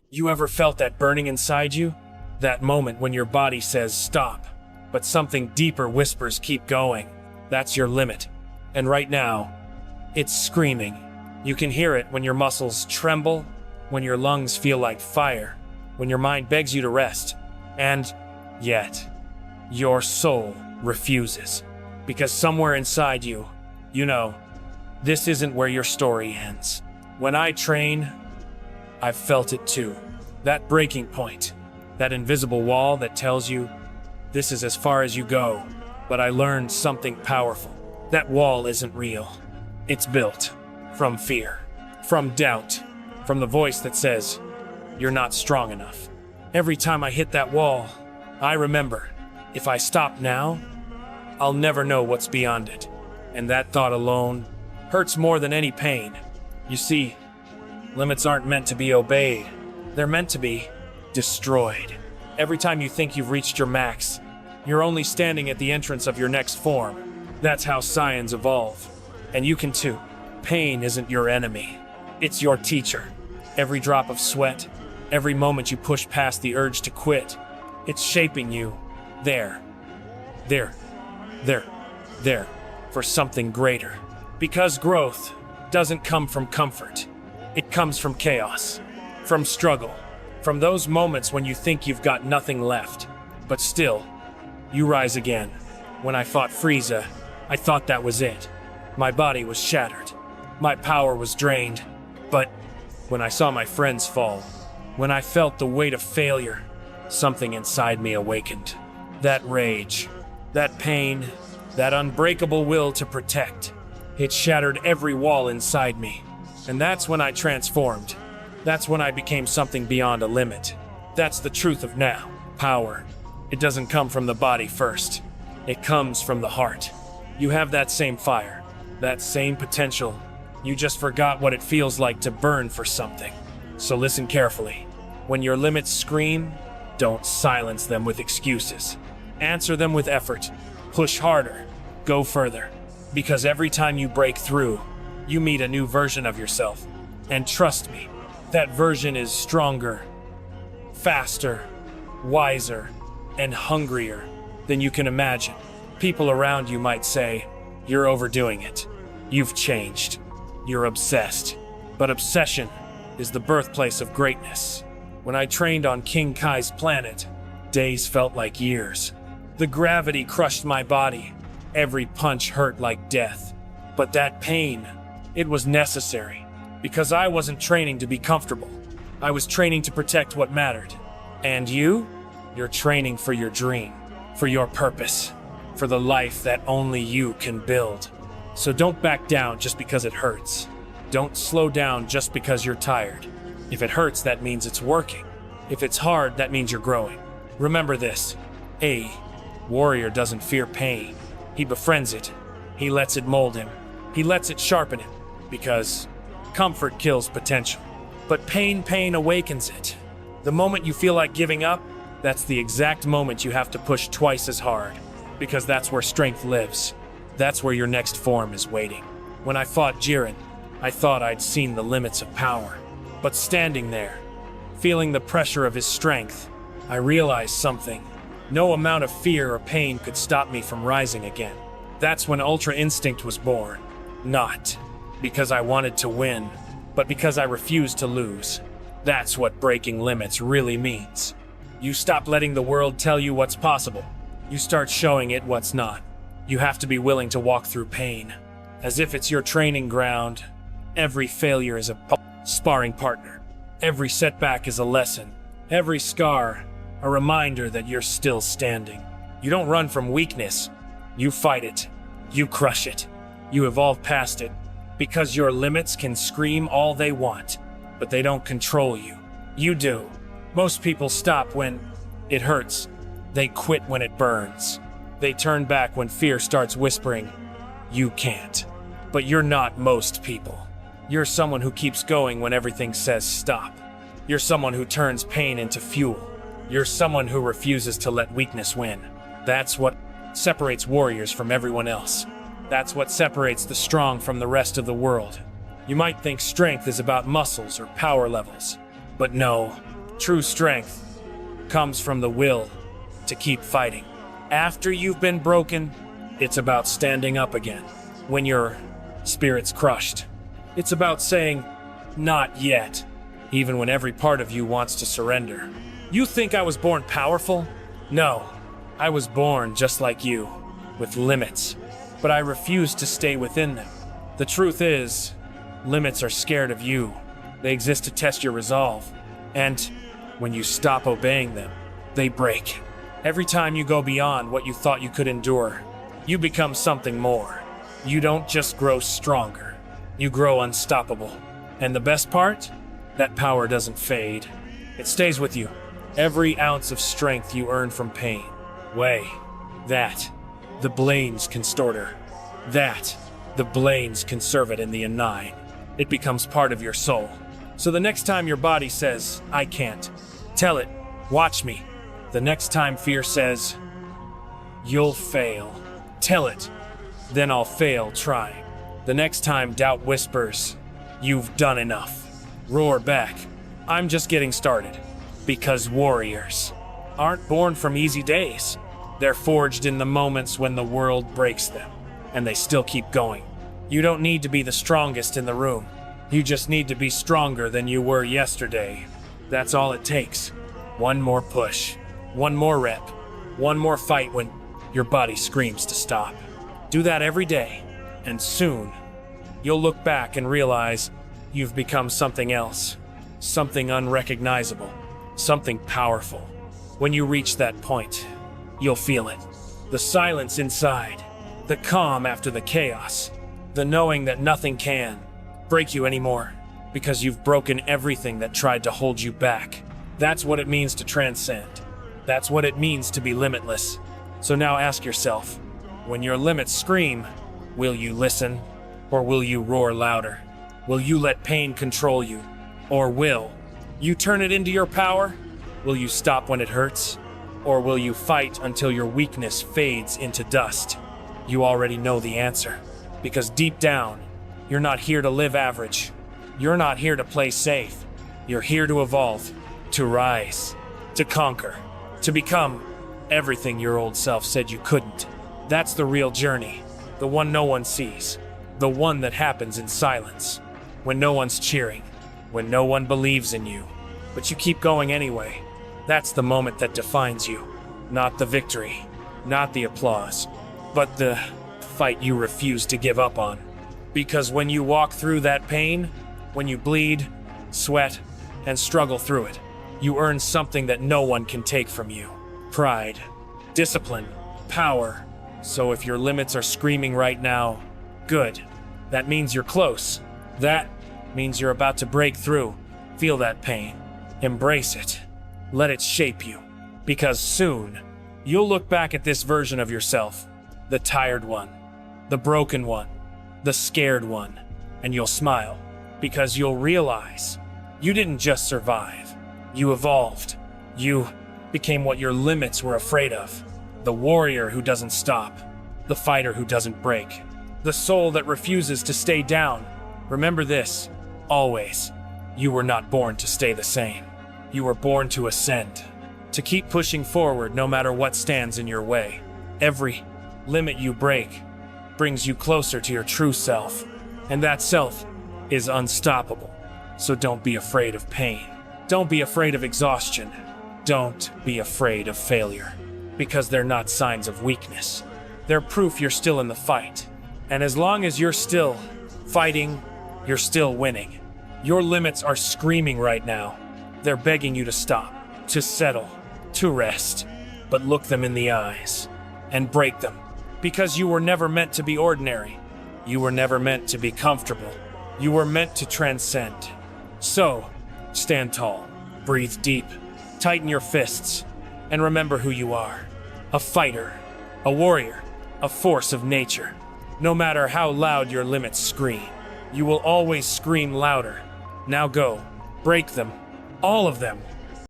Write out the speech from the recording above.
You ever felt that burning inside you? That moment when your body says stop, but something deeper whispers keep going. That's your limit. And right now, it's screaming. You can hear it when your muscles tremble, when your lungs feel like fire, when your mind begs you to rest. And yet, your soul refuses. Because somewhere inside you, you know, this isn't where your story ends. When I train, I've felt it too. That breaking point, that invisible wall that tells you, this is as far as you go. But I learned something powerful. That wall isn't real. It's built from fear, from doubt, from the voice that says, you're not strong enough. Every time I hit that wall, I remember, if I stop now, I'll never know what's beyond it. And that thought alone hurts more than any pain. You see, limits aren't meant to be obeyed. They're meant to be destroyed. Every time you think you've reached your max, you're only standing at the entrance of your next form. That's how science evolve. And you can too. Pain isn't your enemy. It's your teacher. Every drop of sweat, every moment you push past the urge to quit, it's shaping you there, for something greater. Because growth doesn't come from comfort. It comes from chaos, from struggle, from those moments when you think you've got nothing left. But still, you rise again. When I fought Frieza, I thought that was it. My body was shattered. My power was drained. But when I saw my friends fall, when I felt the weight of failure, something inside me awakened. That rage, that pain, that unbreakable will to protect. It shattered every wall inside me. And that's when I transformed. That's when I became something beyond a limit. That's the truth of now. Power. It doesn't come from the body first. It comes from the heart. You have that same fire, that same potential. You just forgot what it feels like to burn for something. So listen carefully. When your limits scream, don't silence them with excuses. Answer them with effort. Push harder. Go further. Because every time you break through, you meet a new version of yourself. And trust me, that version is stronger, faster, wiser, and hungrier than you can imagine. People around you might say, you're overdoing it. You've changed. You're obsessed. But obsession is the birthplace of greatness. When I trained on King Kai's planet, days felt like years. The gravity crushed my body. Every punch hurt like death. But that pain, it was necessary. Because I wasn't training to be comfortable. I was training to protect what mattered. And you? You're training for your dream, for your purpose, for the life that only you can build. So don't back down just because it hurts. Don't slow down just because you're tired. If it hurts, that means it's working. If it's hard, that means you're growing. Remember this. A warrior doesn't fear pain. He befriends it. He lets it mold him. He lets it sharpen him. Because comfort kills potential. But pain awakens it. The moment you feel like giving up, that's the exact moment you have to push twice as hard. Because that's where strength lives. That's where your next form is waiting. When I fought Jiren, I thought I'd seen the limits of power. But standing there, feeling the pressure of his strength, I realized something. No amount of fear or pain could stop me from rising again. That's when Ultra Instinct was born. Not because I wanted to win, but because I refused to lose. That's what breaking limits really means. You stop letting the world tell you what's possible. You start showing it what's not. You have to be willing to walk through pain, as if it's your training ground. Every failure is a sparring partner. Every setback is a lesson. Every scar, a reminder that you're still standing. You don't run from weakness. You fight it. You crush it. You evolve past it. Because your limits can scream all they want, but they don't control you. You do. Most people stop when it hurts. They quit when it burns. They turn back when fear starts whispering, you can't. But you're not most people. You're someone who keeps going when everything says stop. You're someone who turns pain into fuel. You're someone who refuses to let weakness win. That's what separates warriors from everyone else. That's what separates the strong from the rest of the world. You might think strength is about muscles or power levels. But no, True strength comes from the will to keep fighting. After you've been broken, it's about standing up again. When your spirit's crushed, it's about saying, "Not yet," even when every part of you wants to surrender. You think I was born powerful? No, I was born just like you, with limits, but I refused to stay within them. The truth is, limits are scared of you. They exist to test your resolve, and when you stop obeying them, they break. Every time you go beyond what you thought you could endure, you become something more. You don't just grow stronger, you grow unstoppable. And the best part? That power doesn't fade. It stays with you. Every ounce of strength you earn from pain. Weigh that. The Blaines Constorter. That. The Blaines Conservate in the Nine. It becomes part of your soul. So the next time your body says, "I can't," tell it, "Watch me." The next time fear says, "You'll fail," tell it, "Then I'll fail trying." The next time doubt whispers, "You've done enough," roar back, "I'm just getting started." Because warriors aren't born from easy days. They're forged in the moments when the world breaks them, and they still keep going. You don't need to be the strongest in the room. You just need to be stronger than you were yesterday. That's all it takes. One more push, one more rep, one more fight when your body screams to stop. Do that every day, and soon you'll look back and realize you've become something else, something unrecognizable, something powerful. When you reach that point, you'll feel it. The silence inside, the calm after the chaos, the knowing that nothing can break you anymore because you've broken everything that tried to hold you back. That's what it means to transcend. That's what it means to be limitless. So now ask yourself, when your limits scream, will you listen or will you roar louder? Will you let pain control you, or will you turn it into your power? Will you stop when it hurts? Or will you fight until your weakness fades into dust? You already know the answer, because deep down, you're not here to live average. You're not here to play safe. You're here to evolve, to rise, to conquer, to become everything your old self said you couldn't. That's the real journey, the one no one sees, the one that happens in silence, when no one's cheering, when no one believes in you, but you keep going anyway. That's the moment that defines you. Not the victory, not the applause, but the fight you refuse to give up on. Because when you walk through that pain, when you bleed, sweat, and struggle through it, you earn something that no one can take from you. Pride, discipline, power. So if your limits are screaming right now, good. That means you're close. That means you're about to break through. Feel that pain. Embrace it. Let it shape you. Because soon, you'll look back at this version of yourself, the tired one, the broken one, the scared one, and you'll smile. Because you'll realize you didn't just survive. You evolved. You became what your limits were afraid of. The warrior who doesn't stop. The fighter who doesn't break. The soul that refuses to stay down. Remember this, always. You were not born to stay the same. You were born to ascend. To keep pushing forward no matter what stands in your way. Every limit you break brings you closer to your true self. And that self is unstoppable. So don't be afraid of pain. Don't be afraid of exhaustion. Don't be afraid of failure. Because they're not signs of weakness. They're proof you're still in the fight. And as long as you're still fighting, you're still winning. Your limits are screaming right now. They're begging you to stop, to settle, to rest. But look them in the eyes and break them. Because you were never meant to be ordinary. You were never meant to be comfortable. You were meant to transcend. So, stand tall, breathe deep, tighten your fists, and remember who you are. A fighter, a warrior, a force of nature. No matter how loud your limits scream, you will always scream louder. Now go, break them, all of them.